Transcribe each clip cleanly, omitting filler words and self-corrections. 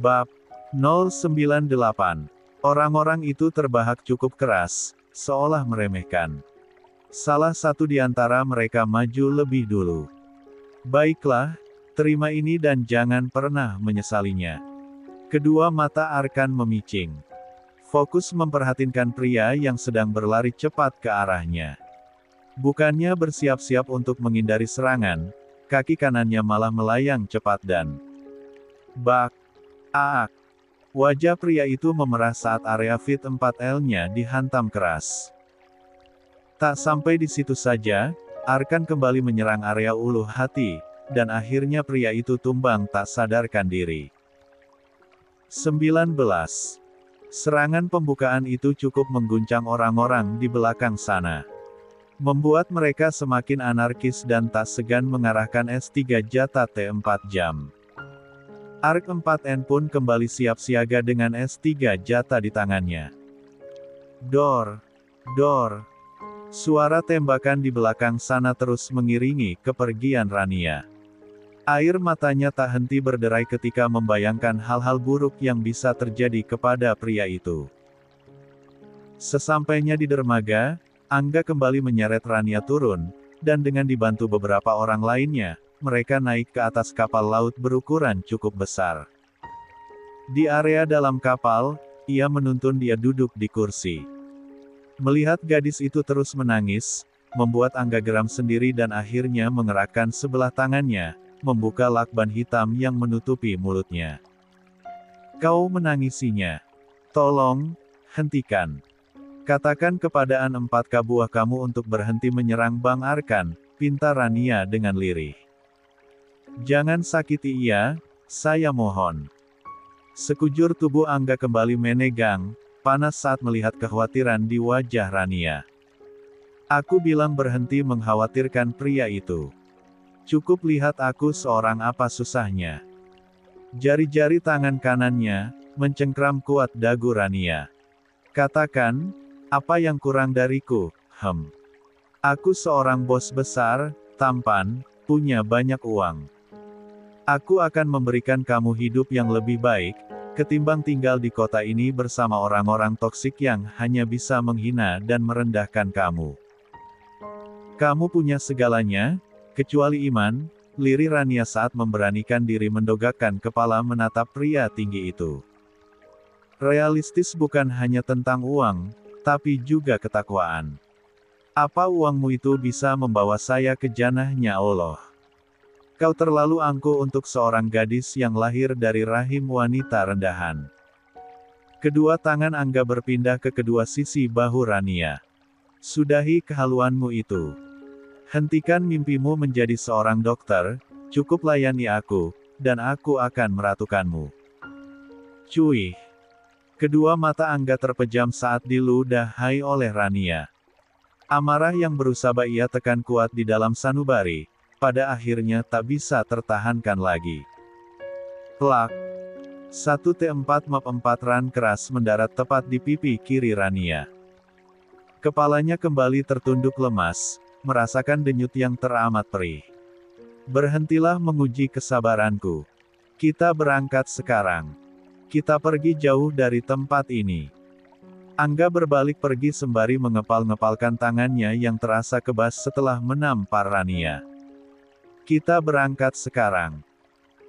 Bab 098. Orang-orang itu terbahak cukup keras, seolah meremehkan. Salah satu di antara mereka maju lebih dulu. Baiklah, terima ini dan jangan pernah menyesalinya. Kedua mata Arkan memicing. Fokus memperhatikan pria yang sedang berlari cepat ke arahnya. Bukannya bersiap-siap untuk menghindari serangan, kaki kanannya malah melayang cepat dan bak. Aak. Wajah pria itu memerah saat area fit 4L-nya dihantam keras. Tak sampai di situ saja, Arkan kembali menyerang area ulu hati, dan akhirnya pria itu tumbang tak sadarkan diri. 19. Serangan pembukaan itu cukup mengguncang orang-orang di belakang sana. Membuat mereka semakin anarkis dan tak segan mengarahkan S3 Jata T4 jam. Ark 4N pun kembali siap siaga dengan S3 Jata di tangannya. Dor! Dor! Suara tembakan di belakang sana terus mengiringi kepergian Rania. Air matanya tak henti berderai ketika membayangkan hal-hal buruk yang bisa terjadi kepada pria itu. Sesampainya di dermaga, Angga kembali menyeret Rania turun, dan dengan dibantu beberapa orang lainnya, mereka naik ke atas kapal laut berukuran cukup besar. Di area dalam kapal, ia menuntun dia duduk di kursi. Melihat gadis itu terus menangis, membuat Angga geram sendiri dan akhirnya mengerahkan sebelah tangannya, membuka lakban hitam yang menutupi mulutnya. Kau menangisinya. Tolong, hentikan. Katakan kepada An-4K buah kamu untuk berhenti menyerang Bang Arkan, pinta Rania dengan lirih. Jangan sakiti ia, saya mohon. Sekujur tubuh Angga kembali menegang, panas saat melihat kekhawatiran di wajah Rania. Aku bilang berhenti mengkhawatirkan pria itu. Cukup lihat aku seorang apa susahnya. Jari-jari tangan kanannya, mencengkram kuat dagu Rania. Katakan, apa yang kurang dariku, Aku seorang bos besar, tampan, punya banyak uang. Aku akan memberikan kamu hidup yang lebih baik, ketimbang tinggal di kota ini bersama orang-orang toksik yang hanya bisa menghina dan merendahkan kamu. Kamu punya segalanya, kecuali iman, lirih Rania saat memberanikan diri mendongakkan kepala menatap pria tinggi itu. Realistis bukan hanya tentang uang, tapi juga ketakwaan. Apa uangmu itu bisa membawa saya ke jannahnya Allah? Kau terlalu angkuh untuk seorang gadis yang lahir dari rahim wanita rendahan. Kedua tangan Angga berpindah ke kedua sisi bahu Rania. Sudahi kehaluanmu itu. Hentikan mimpimu menjadi seorang dokter, cukup layani aku, dan aku akan meratukanmu. Cuih. Kedua mata Angga terpejam saat diludahi oleh Rania. Amarah yang berusaha ia tekan kuat di dalam sanubari, pada akhirnya tak bisa tertahankan lagi. Plak. Satu T4 MAP 4 ran keras mendarat tepat di pipi kiri Rania. Kepalanya kembali tertunduk lemas, merasakan denyut yang teramat perih. Berhentilah menguji kesabaranku. Kita berangkat sekarang. Kita pergi jauh dari tempat ini. Angga berbalik pergi sembari mengepal-ngepalkan tangannya yang terasa kebas setelah menampar Rania. Kita berangkat sekarang.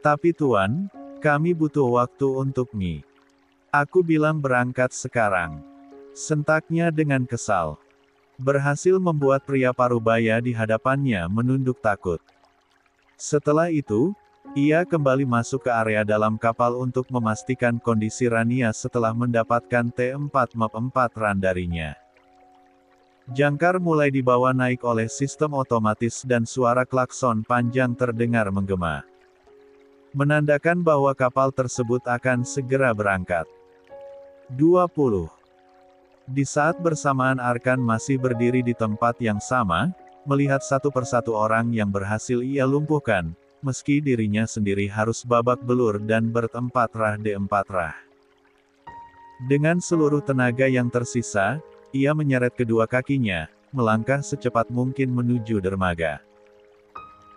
Tapi Tuan, kami butuh waktu untuk Mi. Aku bilang berangkat sekarang. Sentaknya dengan kesal. Berhasil membuat pria parubaya di hadapannya menunduk takut. Setelah itu, ia kembali masuk ke area dalam kapal untuk memastikan kondisi Rania setelah mendapatkan T4 MAP 4 ran darinya. Jangkar mulai dibawa naik oleh sistem otomatis dan suara klakson panjang terdengar menggema. Menandakan bahwa kapal tersebut akan segera berangkat. 20. Di saat bersamaan Arkan masih berdiri di tempat yang sama, melihat satu persatu orang yang berhasil ia lumpuhkan, meski dirinya sendiri harus babak belur dan bertempat rah D4 rah. Dengan seluruh tenaga yang tersisa, ia menyeret kedua kakinya, melangkah secepat mungkin menuju dermaga.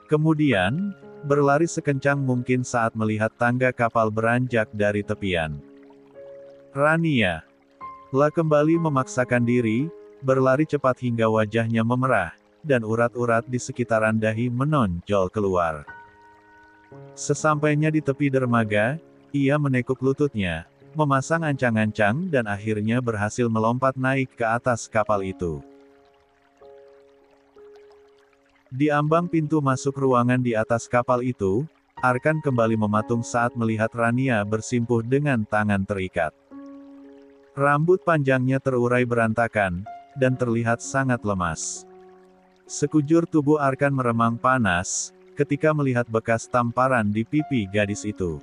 Kemudian, berlari sekencang mungkin saat melihat tangga kapal beranjak dari tepian. Rania lah kembali memaksakan diri, berlari cepat hingga wajahnya memerah, dan urat-urat di sekitaran dahi menonjol keluar. Sesampainya di tepi dermaga, ia menekuk lututnya, memasang ancang-ancang dan akhirnya berhasil melompat naik ke atas kapal itu. Di ambang pintu masuk ruangan di atas kapal itu, Arkan kembali mematung saat melihat Rania bersimpuh dengan tangan terikat. Rambut panjangnya terurai berantakan, dan terlihat sangat lemas. Sekujur tubuh Arkan meremang panas, ketika melihat bekas tamparan di pipi gadis itu.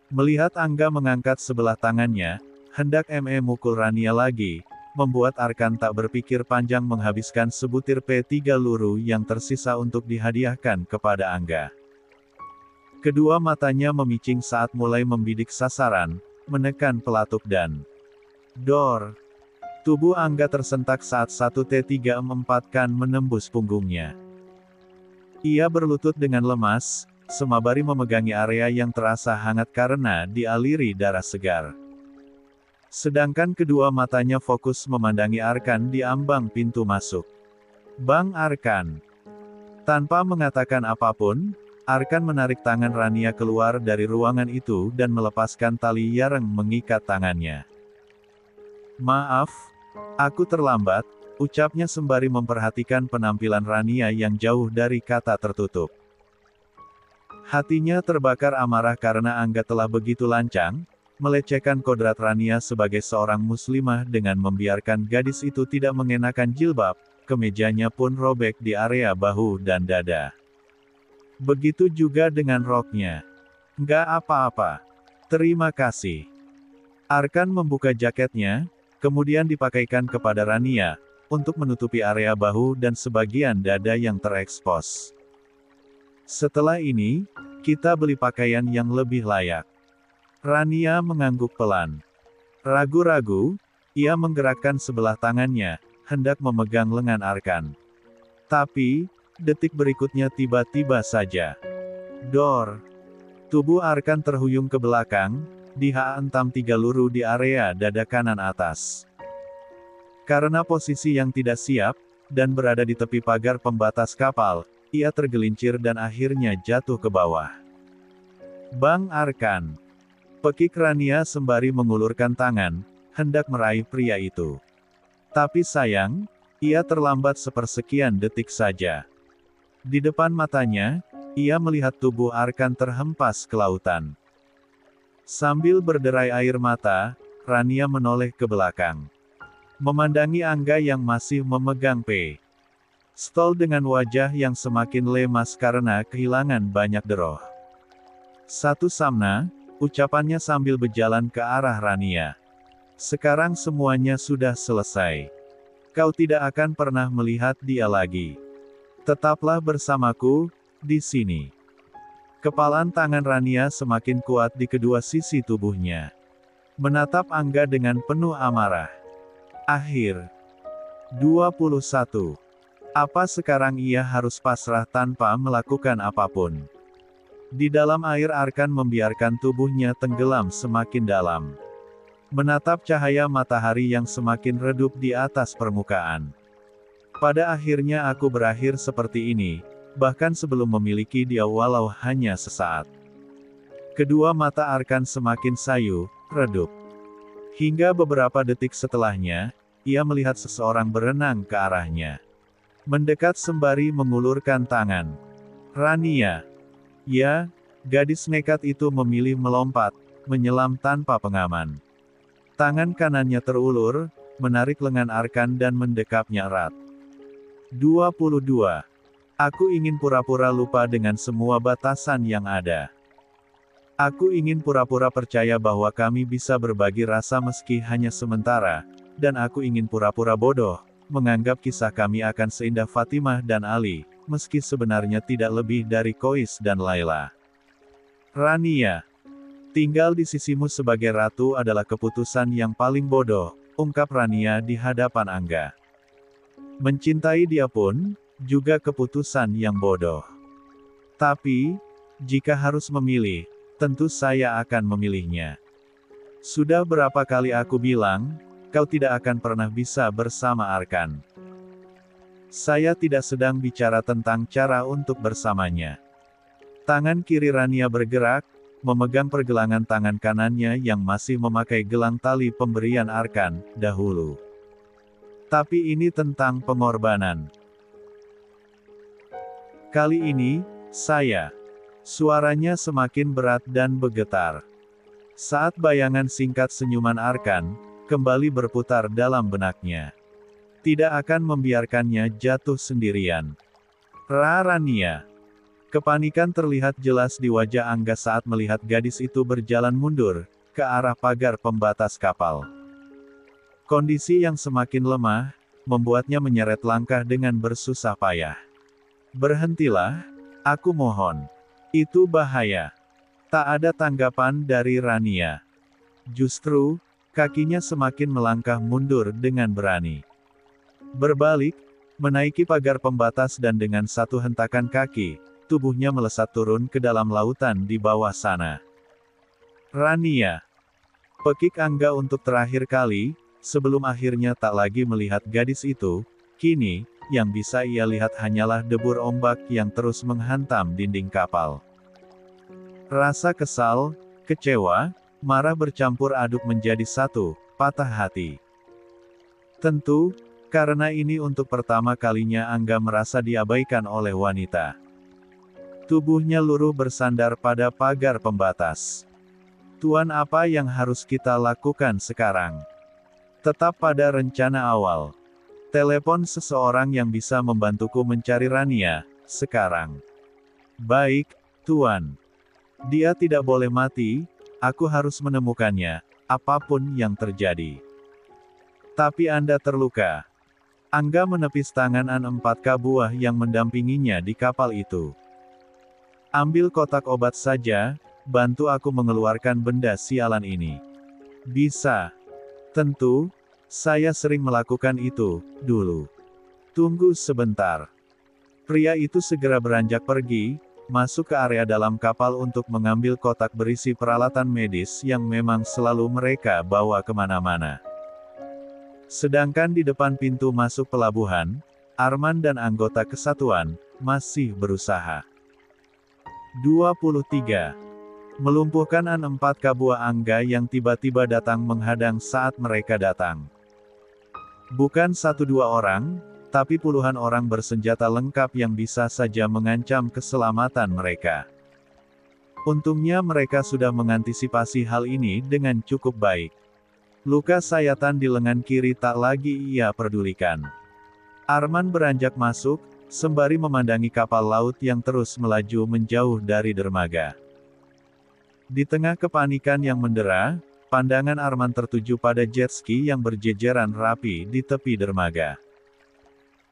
Melihat Angga mengangkat sebelah tangannya, hendak mukul Rania lagi, membuat Arkan tak berpikir panjang menghabiskan sebutir P3 luru yang tersisa untuk dihadiahkan kepada Angga. Kedua matanya memicing saat mulai membidik sasaran, menekan pelatuk dan dor. Tubuh Angga tersentak saat satu T3-4 kan menembus punggungnya. Ia berlutut dengan lemas, semabari memegangi area yang terasa hangat karena dialiri darah segar. Sedangkan kedua matanya fokus memandangi Arkan di ambang pintu masuk. "Bang Arkan." Tanpa mengatakan apapun, Arkan menarik tangan Rania keluar dari ruangan itu dan melepaskan tali yang mengikat tangannya. "Maaf, aku terlambat," ucapnya sembari memperhatikan penampilan Rania yang jauh dari kata tertutup. Hatinya terbakar amarah karena Angga telah begitu lancang, melecehkan kodrat Rania sebagai seorang muslimah dengan membiarkan gadis itu tidak mengenakan jilbab, kemejanya pun robek di area bahu dan dada. Begitu juga dengan roknya. "Nggak apa-apa. Terima kasih." Arkan membuka jaketnya, kemudian dipakaikan kepada Rania, untuk menutupi area bahu dan sebagian dada yang terekspos. "Setelah ini, kita beli pakaian yang lebih layak." Rania mengangguk pelan. Ragu-ragu, ia menggerakkan sebelah tangannya, hendak memegang lengan Arkan. Tapi, detik berikutnya tiba-tiba saja. Dor! Tubuh Arkan terhuyung ke belakang, dihantam 3 luru di area dada kanan atas. Karena posisi yang tidak siap, dan berada di tepi pagar pembatas kapal, ia tergelincir dan akhirnya jatuh ke bawah. "Bang Arkan!" Pekik Rania sembari mengulurkan tangan, hendak meraih pria itu. Tapi sayang, ia terlambat sepersekian detik saja. Di depan matanya, ia melihat tubuh Arkan terhempas ke lautan. Sambil berderai air mata, Rania menoleh ke belakang. Memandangi Angga yang masih memegang pistol dengan wajah yang semakin lemas karena kehilangan banyak darah. "Satu Samna," ucapannya sambil berjalan ke arah Rania. "Sekarang semuanya sudah selesai. Kau tidak akan pernah melihat dia lagi. Tetaplah bersamaku, di sini." Kepalan tangan Rania semakin kuat di kedua sisi tubuhnya. Menatap Angga dengan penuh amarah. Akhir 21. Apa sekarang ia harus pasrah tanpa melakukan apapun? Di dalam air Arkan membiarkan tubuhnya tenggelam semakin dalam. Menatap cahaya matahari yang semakin redup di atas permukaan. "Pada akhirnya aku berakhir seperti ini, bahkan sebelum memiliki dia walau hanya sesaat." Kedua mata Arkan semakin sayu, redup. Hingga beberapa detik setelahnya, ia melihat seseorang berenang ke arahnya. Mendekat sembari mengulurkan tangan. Rania. Ya, gadis nekat itu memilih melompat, menyelam tanpa pengaman. Tangan kanannya terulur, menarik lengan Arkan dan mendekapnya erat. 22. Aku ingin pura-pura lupa dengan semua batasan yang ada. Aku ingin pura-pura percaya bahwa kami bisa berbagi rasa meski hanya sementara, dan aku ingin pura-pura bodoh, menganggap kisah kami akan seindah Fatimah dan Ali, meski sebenarnya tidak lebih dari Kois dan Laila. Rania. Tinggal di sisimu sebagai ratu adalah keputusan yang paling bodoh, ungkap Rania di hadapan Angga. Mencintai dia pun, juga keputusan yang bodoh. Tapi, jika harus memilih, tentu saya akan memilihnya. Sudah berapa kali aku bilang, kau tidak akan pernah bisa bersama Arkan. Saya tidak sedang bicara tentang cara untuk bersamanya. Tangan kiri Rania bergerak, memegang pergelangan tangan kanannya yang masih memakai gelang tali pemberian Arkan, dahulu. Tapi ini tentang pengorbanan. Kali ini, saya. Suaranya semakin berat dan bergetar. Saat bayangan singkat senyuman Arkan, kembali berputar dalam benaknya. Tidak akan membiarkannya jatuh sendirian. Rania. Kepanikan terlihat jelas di wajah Angga saat melihat gadis itu berjalan mundur, ke arah pagar pembatas kapal. Kondisi yang semakin lemah, membuatnya menyeret langkah dengan bersusah payah. Berhentilah, aku mohon. Itu bahaya. Tak ada tanggapan dari Rania. Justru, kakinya semakin melangkah mundur dengan berani. Berbalik, menaiki pagar pembatas dan dengan satu hentakan kaki, tubuhnya melesat turun ke dalam lautan di bawah sana. Rania. Pekik Angga untuk terakhir kali, sebelum akhirnya tak lagi melihat gadis itu, kini, yang bisa ia lihat hanyalah debur ombak yang terus menghantam dinding kapal. Rasa kesal, kecewa, marah bercampur aduk menjadi satu, patah hati. Tentu, karena ini untuk pertama kalinya Angga merasa diabaikan oleh wanita. Tubuhnya luruh bersandar pada pagar pembatas. Tuan, apa yang harus kita lakukan sekarang? Tetap pada rencana awal. Telepon seseorang yang bisa membantuku mencari Rania, sekarang. Baik, Tuan. Dia tidak boleh mati, aku harus menemukannya, apapun yang terjadi. Tapi Anda terluka. Angga menepis tangan An-4K buah yang mendampinginya di kapal itu. Ambil kotak obat saja, bantu aku mengeluarkan benda sialan ini. Bisa. Tentu, saya sering melakukan itu, dulu. Tunggu sebentar. Pria itu segera beranjak pergi, masuk ke area dalam kapal untuk mengambil kotak berisi peralatan medis yang memang selalu mereka bawa kemana-mana. Sedangkan di depan pintu masuk pelabuhan, Arman dan anggota kesatuan, masih berusaha. 23. Melumpuhkan An-4K buah Angga yang tiba-tiba datang menghadang saat mereka datang. Bukan 1-2 orang, tapi puluhan orang bersenjata lengkap yang bisa saja mengancam keselamatan mereka. Untungnya mereka sudah mengantisipasi hal ini dengan cukup baik. Luka sayatan di lengan kiri tak lagi ia pedulikan. Arman beranjak masuk, sembari memandangi kapal laut yang terus melaju menjauh dari dermaga. Di tengah kepanikan yang mendera, pandangan Arman tertuju pada jet ski yang berjejeran rapi di tepi dermaga.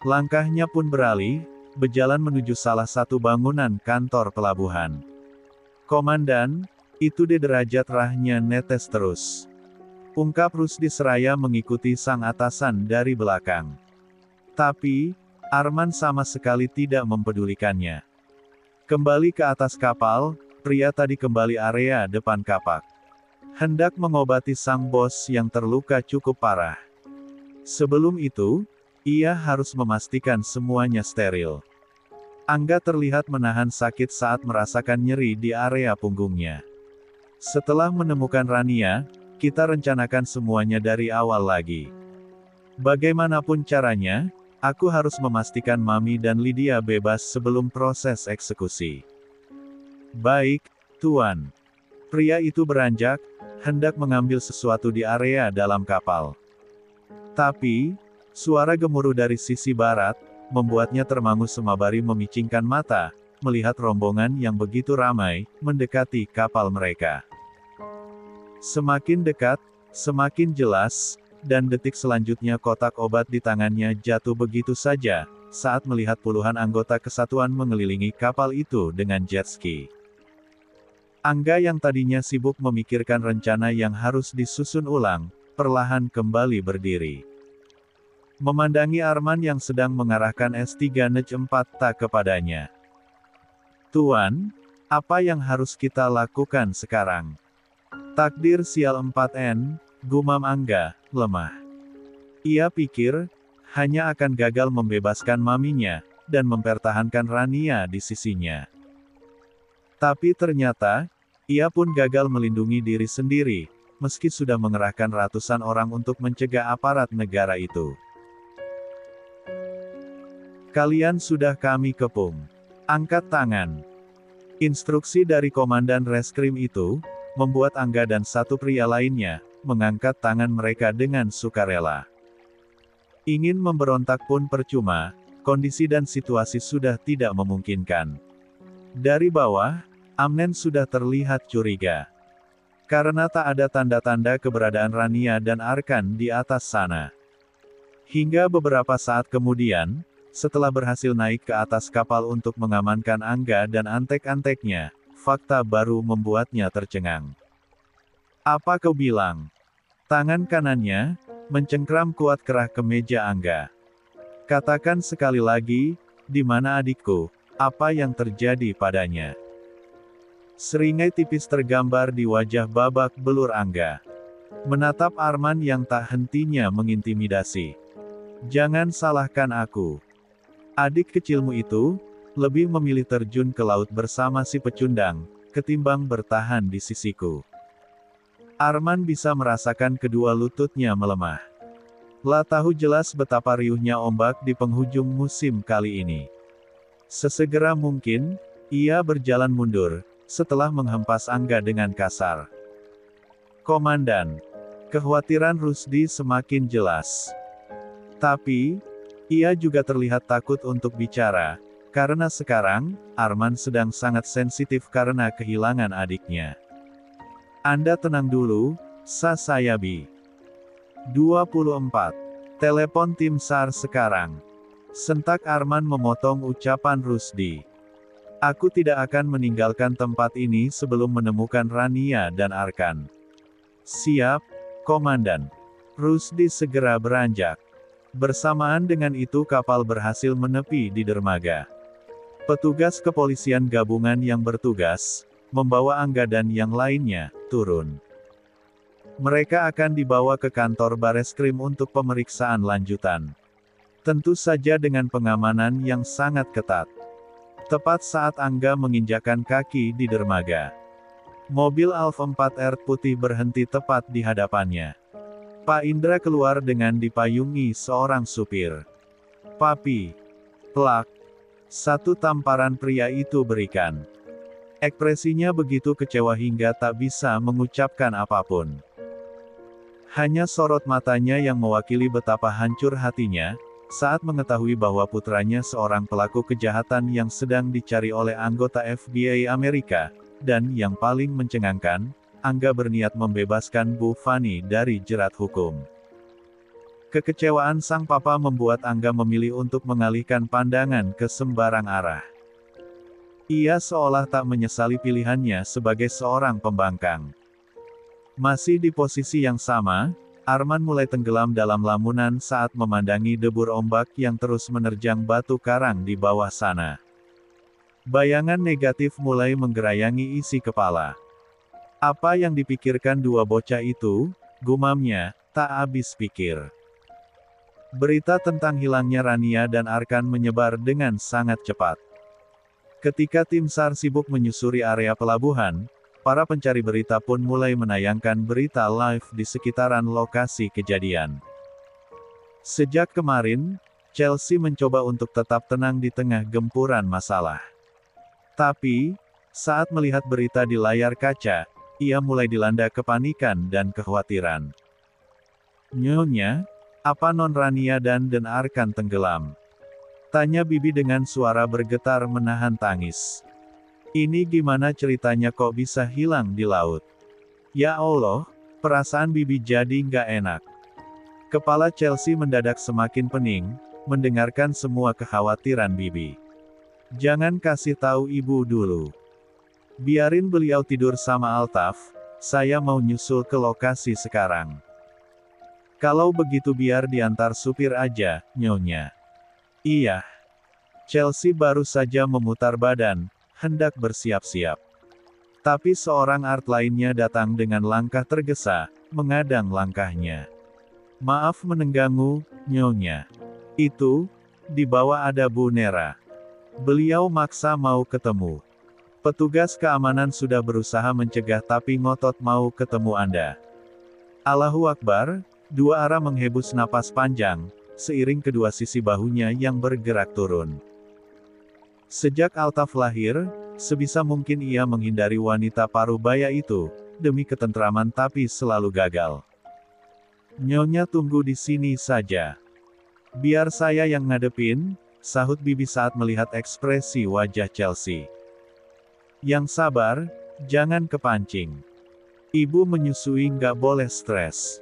Langkahnya pun beralih, berjalan menuju salah satu bangunan kantor pelabuhan. Komandan, itu de derajat rahnya netes terus. Ungkap Rusdi seraya mengikuti sang atasan dari belakang. Tapi, Arman sama sekali tidak mempedulikannya. Kembali ke atas kapal, pria tadi kembali area depan kapak. Hendak mengobati sang bos yang terluka cukup parah. Sebelum itu, ia harus memastikan semuanya steril. Angga terlihat menahan sakit saat merasakan nyeri di area punggungnya. Setelah menemukan Rania, kita rencanakan semuanya dari awal lagi. Bagaimanapun caranya, aku harus memastikan Mami dan Lydia bebas sebelum proses eksekusi. Baik, Tuan. Pria itu beranjak, hendak mengambil sesuatu di area dalam kapal. Tapi, suara gemuruh dari sisi barat, membuatnya termangu semabari memicingkan mata, melihat rombongan yang begitu ramai, mendekati kapal mereka. Semakin dekat, semakin jelas, dan detik selanjutnya kotak obat di tangannya jatuh begitu saja, saat melihat puluhan anggota kesatuan mengelilingi kapal itu dengan jet ski. Angga yang tadinya sibuk memikirkan rencana yang harus disusun ulang, perlahan kembali berdiri. Memandangi Arman yang sedang mengarahkan S3 Nej 4 tak kepadanya. Tuan, apa yang harus kita lakukan sekarang? Takdir sial 4N, gumam Angga, lemah. Ia pikir, hanya akan gagal membebaskan maminya, dan mempertahankan Rania di sisinya. Tapi ternyata, ia pun gagal melindungi diri sendiri, meski sudah mengerahkan ratusan orang untuk mencegah aparat negara itu. Kalian sudah kami kepung. Angkat tangan. Instruksi dari komandan reskrim itu, membuat Angga dan satu pria lainnya, mengangkat tangan mereka dengan sukarela. Ingin memberontak pun percuma, kondisi dan situasi sudah tidak memungkinkan. Dari bawah, Amnen sudah terlihat curiga. Karena tak ada tanda-tanda keberadaan Rania dan Arkan di atas sana. Hingga beberapa saat kemudian, setelah berhasil naik ke atas kapal untuk mengamankan Angga dan antek-anteknya, fakta baru membuatnya tercengang. Apa kau bilang? Tangan kanannya, mencengkram kuat kerah ke meja Angga. Katakan sekali lagi, di mana adikku? Apa yang terjadi padanya? Seringai tipis tergambar di wajah babak belur Angga. Menatap Arman yang tak hentinya mengintimidasi. Jangan salahkan aku. Adik kecilmu itu, lebih memilih terjun ke laut bersama si pecundang, ketimbang bertahan di sisiku. Arman bisa merasakan kedua lututnya melemah. Lah tahu jelas betapa riuhnya ombak di penghujung musim kali ini. Sesegera mungkin, ia berjalan mundur, setelah menghempas Angga dengan kasar. Komandan. Kekhawatiran Rusdi semakin jelas. Tapi, ia juga terlihat takut untuk bicara, karena sekarang, Arman sedang sangat sensitif karena kehilangan adiknya. Anda tenang dulu, Sasayabi. 24. Telepon tim SAR sekarang. Sentak Arman memotong ucapan Rusdi. Aku tidak akan meninggalkan tempat ini sebelum menemukan Rania dan Arkan. Siap, Komandan. Rusdi segera beranjak. Bersamaan dengan itu kapal berhasil menepi di dermaga. Petugas kepolisian gabungan yang bertugas, membawa Angga dan yang lainnya, turun. Mereka akan dibawa ke kantor Bareskrim untuk pemeriksaan lanjutan. Tentu saja dengan pengamanan yang sangat ketat. Tepat saat Angga menginjakkan kaki di dermaga. Mobil Alfa 4R putih berhenti tepat di hadapannya. Pak Indra keluar dengan dipayungi seorang supir. Papi. Plak. Satu tamparan pria itu berikan. Ekspresinya begitu kecewa hingga tak bisa mengucapkan apapun. Hanya sorot matanya yang mewakili betapa hancur hatinya, saat mengetahui bahwa putranya seorang pelaku kejahatan yang sedang dicari oleh anggota FBI Amerika, dan yang paling mencengangkan, Angga berniat membebaskan Bu Fani dari jerat hukum. Kekecewaan sang papa membuat Angga memilih untuk mengalihkan pandangan ke sembarang arah. Ia seolah tak menyesali pilihannya sebagai seorang pembangkang. Masih di posisi yang sama, Arman mulai tenggelam dalam lamunan saat memandangi debur ombak yang terus menerjang batu karang di bawah sana. Bayangan negatif mulai menggerayangi isi kepala. Apa yang dipikirkan dua bocah itu, gumamnya, tak habis pikir. Berita tentang hilangnya Rania dan Arkan menyebar dengan sangat cepat. Ketika tim SAR sibuk menyusuri area pelabuhan, para pencari berita pun mulai menayangkan berita live di sekitaran lokasi kejadian. Sejak kemarin, Chelsea mencoba untuk tetap tenang di tengah gempuran masalah. Tapi, saat melihat berita di layar kaca, ia mulai dilanda kepanikan dan kekhawatiran. Nyonya, apa non Rania dan Arkan tenggelam? Tanya Bibi dengan suara bergetar menahan tangis. Ini gimana ceritanya kok bisa hilang di laut? Ya Allah, perasaan Bibi jadi nggak enak. Kepala Chelsea mendadak semakin pening, mendengarkan semua kekhawatiran Bibi. Jangan kasih tahu ibu dulu. Biarin beliau tidur sama Altaf, saya mau nyusul ke lokasi sekarang. Kalau begitu biar diantar supir aja, Nyonya. Iya. Chelsea baru saja memutar badan, hendak bersiap-siap. Tapi seorang art lainnya datang dengan langkah tergesa, mengadang langkahnya. Maaf menenggangmu, Nyonya. Itu, di bawah ada Bu Nera. Beliau maksa mau ketemu. Petugas keamanan sudah berusaha mencegah tapi ngotot mau ketemu Anda. Allahu Akbar, dua arah menghembus napas panjang, seiring kedua sisi bahunya yang bergerak turun. Sejak Altaf lahir, sebisa mungkin ia menghindari wanita paruh baya itu, demi ketentraman tapi selalu gagal. Nyonya tunggu di sini saja. Biar saya yang ngadepin, sahut Bibi saat melihat ekspresi wajah Chelsea. Yang sabar, jangan kepancing. Ibu menyusui nggak boleh stres.